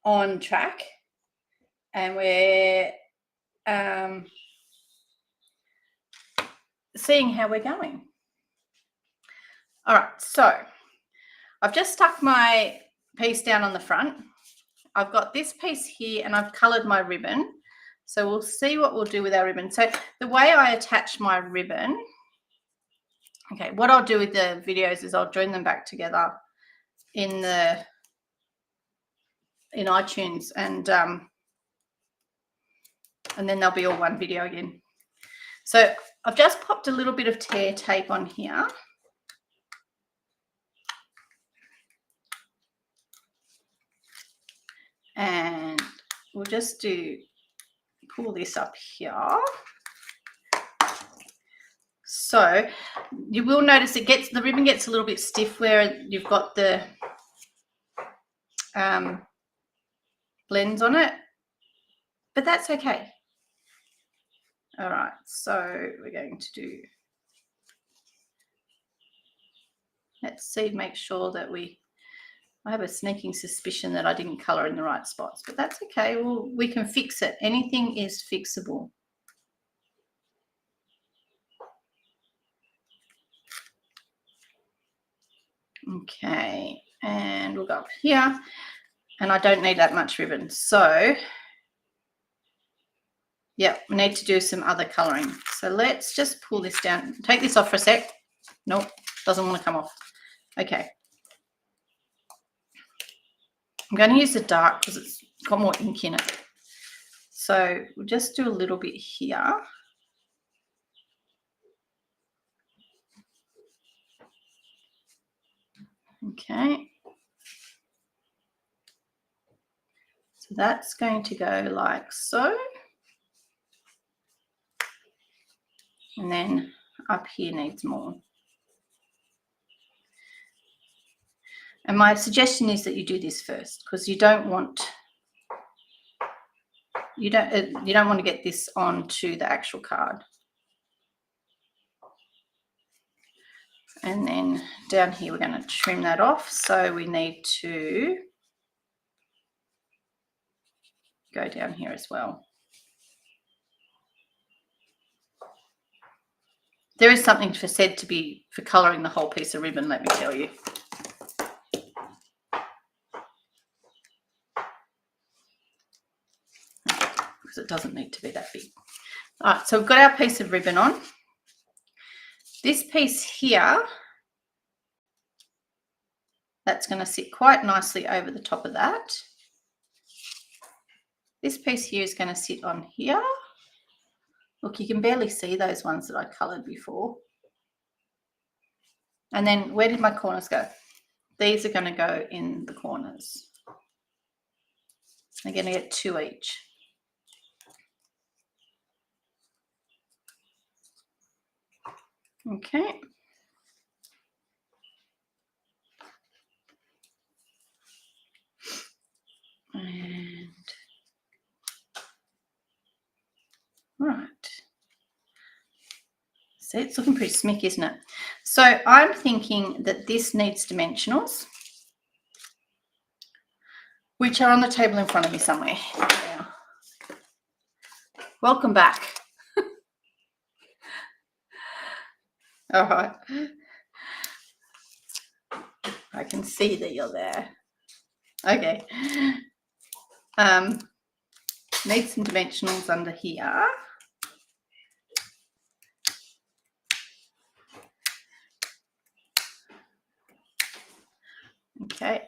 on track, and we're seeing how we're going. All right, so I've just stuck my piece down on the front. I've got this piece here and I've coloured my ribbon. So we'll see what we'll do with our ribbon. So the way I attach my ribbon, okay, what I'll do with the videos is I'll join them back together in iTunes, and then they'll be all one video again. So I've just popped a little bit of tear tape on here. And we'll just pull this up here. So you will notice the ribbon gets a little bit stiff where you've got the blends on it, but that's okay. All right, so we're going to let's see, make sure that I have a sneaking suspicion that I didn't colour in the right spots, but that's okay. We can fix it. Anything is fixable. Okay, and we'll go up here, and I don't need that much ribbon. So, yeah, we need to do some other colouring. So let's just pull this down. Take this off for a sec. Nope, doesn't want to come off. Okay. I'm going to use the dark because it's got more ink in it. So we'll just do a little bit here. Okay. So that's going to go like so. And then up here needs more. And my suggestion is that you do this first, because you don't want to get this onto the actual card. And then down here we're going to trim that off, so we need to go down here as well. There is something said to be for colouring the whole piece of ribbon, let me tell you. Because it doesn't need to be that big. All right, so we've got our piece of ribbon on. This piece here, that's going to sit quite nicely over the top of that. This piece here is going to sit on here. Look, you can barely see those ones that I coloured before. And then where did my corners go? These are going to go in the corners. I'm going to get 2 each. Okay. And right. See, it's looking pretty smick, isn't it? So I'm thinking that this needs dimensionals, which are on the table in front of me somewhere. Yeah. Welcome back. All right. I can see that you're there. Okay. Need some dimensionals under here. Okay.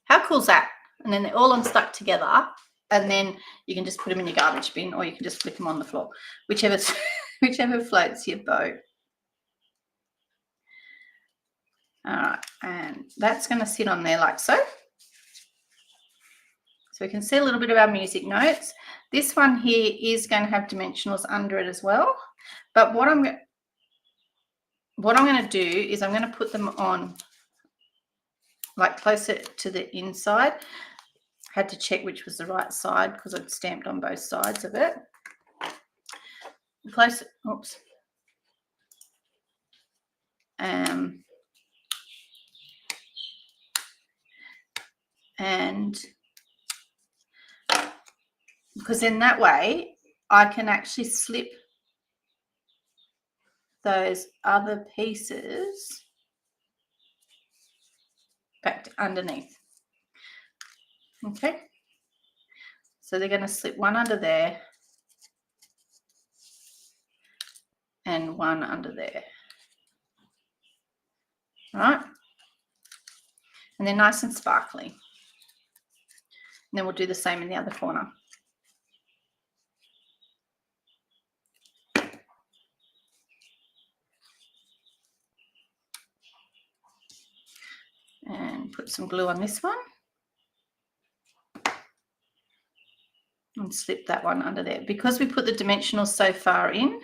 How cool is that? And then they're all unstuck together, and then you can just put them in your garbage bin, or you can just flick them on the floor, whichever floats your boat. All right, and that's going to sit on there like so. So we can see a little bit of our music notes. This one here is going to have dimensionals under it as well. But what I'm going to do is I'm going to put them on like closer to the inside. I had to check which was the right side because I'd stamped on both sides of it. Closer, oops. And because in that way I can actually slip those other pieces back underneath. Okay, so they're going to slip one under there and one under there. All right, and they're nice and sparkly. And then we'll do the same in the other corner. And put some glue on this one. And slip that one under there. Because we put the dimensionals so far in,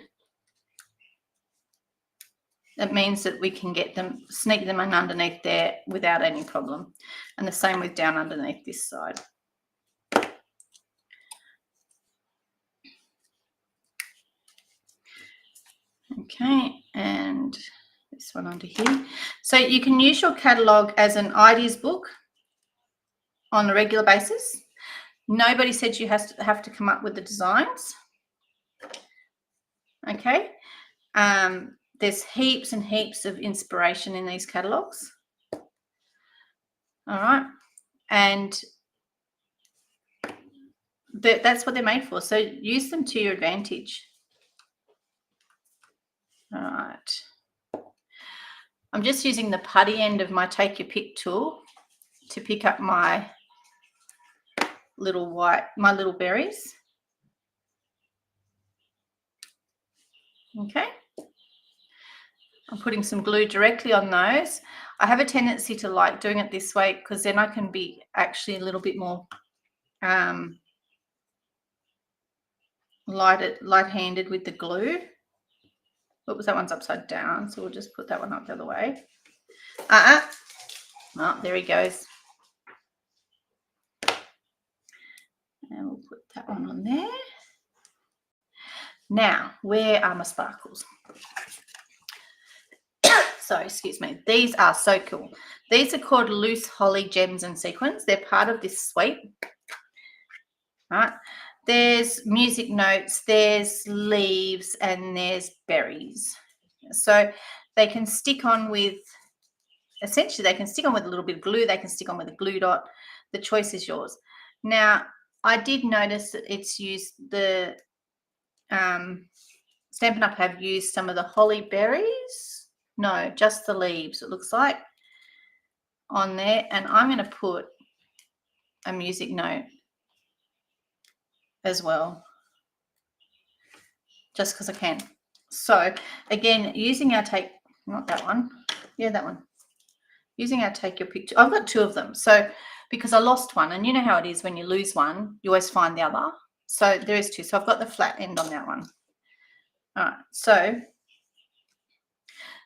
it means that we can get them, sneak them in underneath there without any problem. And the same with down underneath this side. Okay, and this one under here. So you can use your catalogue as an ideas book on a regular basis. Nobody said you have to come up with the designs. Okay. There's heaps and heaps of inspiration in these catalogues. All right. And that's what they're made for. So use them to your advantage. All right. I'm just using the putty end of my Take Your Pick tool to pick up my little berries. Okay. I'm putting some glue directly on those. I have a tendency to like doing it this way because then I can be actually a little bit more light-handed with the glue. Oops, that one's upside down, so we'll just put that one up the other way. Oh, there he goes. And we'll put that one on there. Now, where are my sparkles? Sorry, excuse me. These are so cool. These are called Loose Holly Gems and Sequins. They're part of this suite. All right. There's music notes, there's leaves, and there's berries. So they can stick on with, essentially they can stick on with a little bit of glue. They can stick on with a glue dot. The choice is yours. Now, I did notice that it's used the Stampin' Up! Have used some of the holly berries. No, just the leaves, it looks like, on there. And I'm going to put a music note as well, just because I can. So again, using our not that one. Yeah, that one. Using our Take Your Picture. I've got two of them. So because I lost one, and you know how it is when you lose one, you always find the other. So there is two. So I've got the flat end on that one. All right. So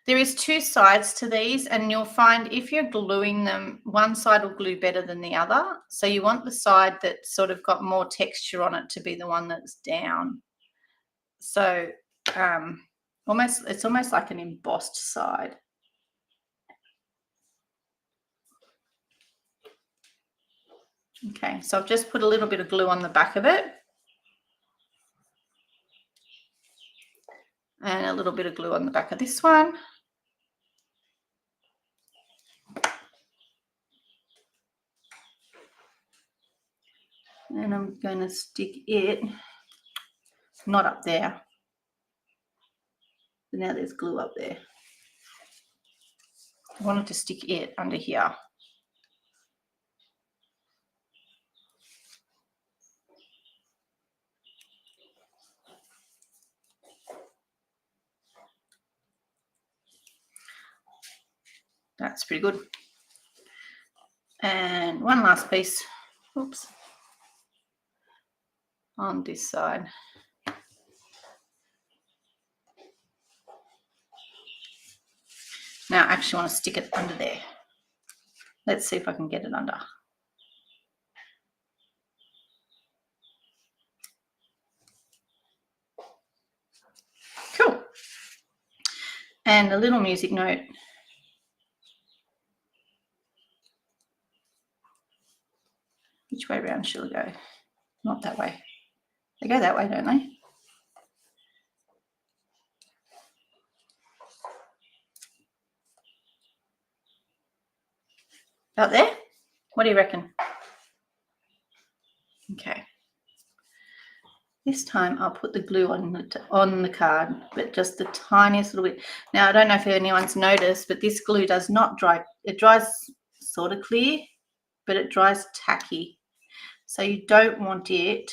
there is two sides to these, and you'll find if you're gluing them, one side will glue better than the other. So you want the side that's sort of got more texture on it to be the one that's down. So it's almost like an embossed side. Okay, so I've just put a little bit of glue on the back of it. And a little bit of glue on the back of this one. And I'm going to stick it, not up there. But now there's glue up there. I wanted to stick it under here. That's pretty good. And one last piece, oops, on this side. Now I actually want to stick it under there. Let's see if I can get it under. Cool. And a little music note. Which way around shall I go? Not that way. They go that way, don't they? Out there? What do you reckon? Okay. This time I'll put the glue on the card, but just the tiniest little bit. Now, I don't know if anyone's noticed, but this glue does not dry. It dries sort of clear, but it dries tacky. So you don't want it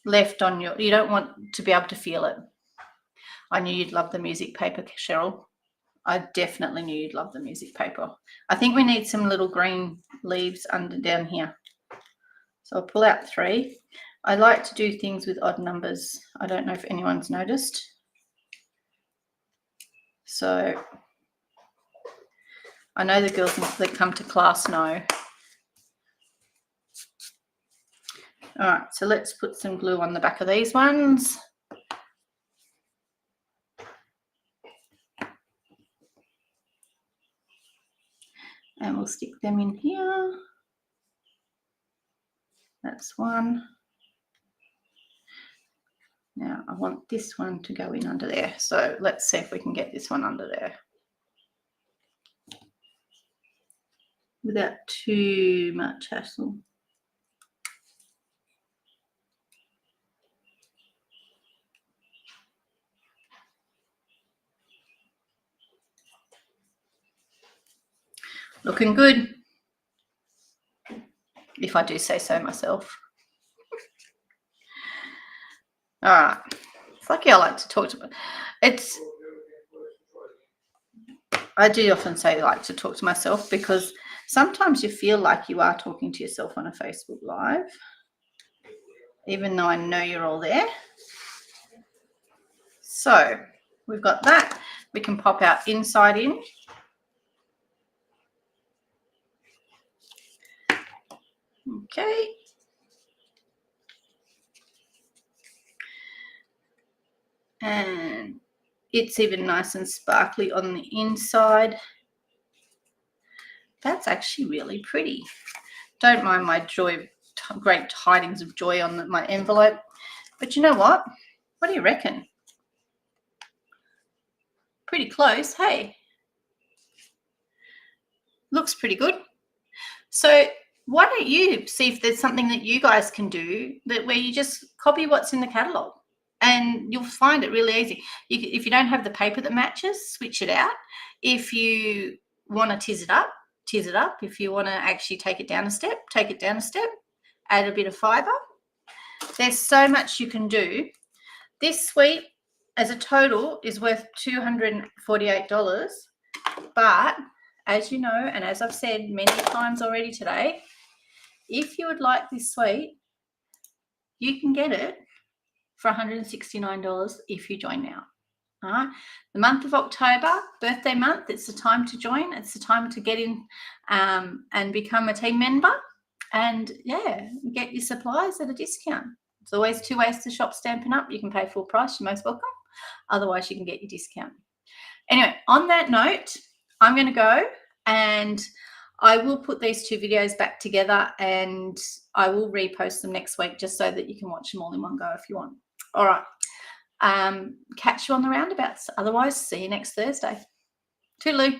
left on your, you don't want to be able to feel it. I knew you'd love the music paper, Cheryl. I definitely knew you'd love the music paper. I think we need some little green leaves down here. So I'll pull out 3. I like to do things with odd numbers. I don't know if anyone's noticed. So I know the girls that come to class know. All right, so let's put some glue on the back of these ones. And we'll stick them in here. That's one. Now I want this one to go in under there. So let's see if we can get this one under there without too much hassle. Looking good, if I do say so myself. All right, it's lucky I like to talk to I do often say I like to talk to myself, because sometimes you feel like you are talking to yourself on a Facebook Live, even though I know you're all there. So we've got that. We can pop our inside in. Okay. And it's even nice and sparkly on the inside. That's actually really pretty. Don't mind my great tidings of joy on my envelope. But you know what? What do you reckon? Pretty close, hey? Looks pretty good. So why don't you see if there's something that you guys can do where you just copy what's in the catalogue, and you'll find it really easy. If you don't have the paper that matches, switch it out. If you want to tiz it up. If you want to actually take it down a step, take it down a step. Add a bit of fibre. There's so much you can do. This suite as a total is worth $248, but as you know, and as I've said many times already today, if you would like this suite, you can get it for $169 if you join now. All right. The month of October, birthday month, it's the time to join. It's the time to get in and become a team member, and yeah, get your supplies at a discount. There's always 2 ways to shop Stampin' Up. You can pay full price, you're most welcome. Otherwise, you can get your discount. Anyway, on that note, I'm going to go, and I will put these 2 videos back together, and I will repost them next week just so that you can watch them all in one go if you want. All right. Catch you on the roundabouts. Otherwise, see you next Thursday. Toodaloo.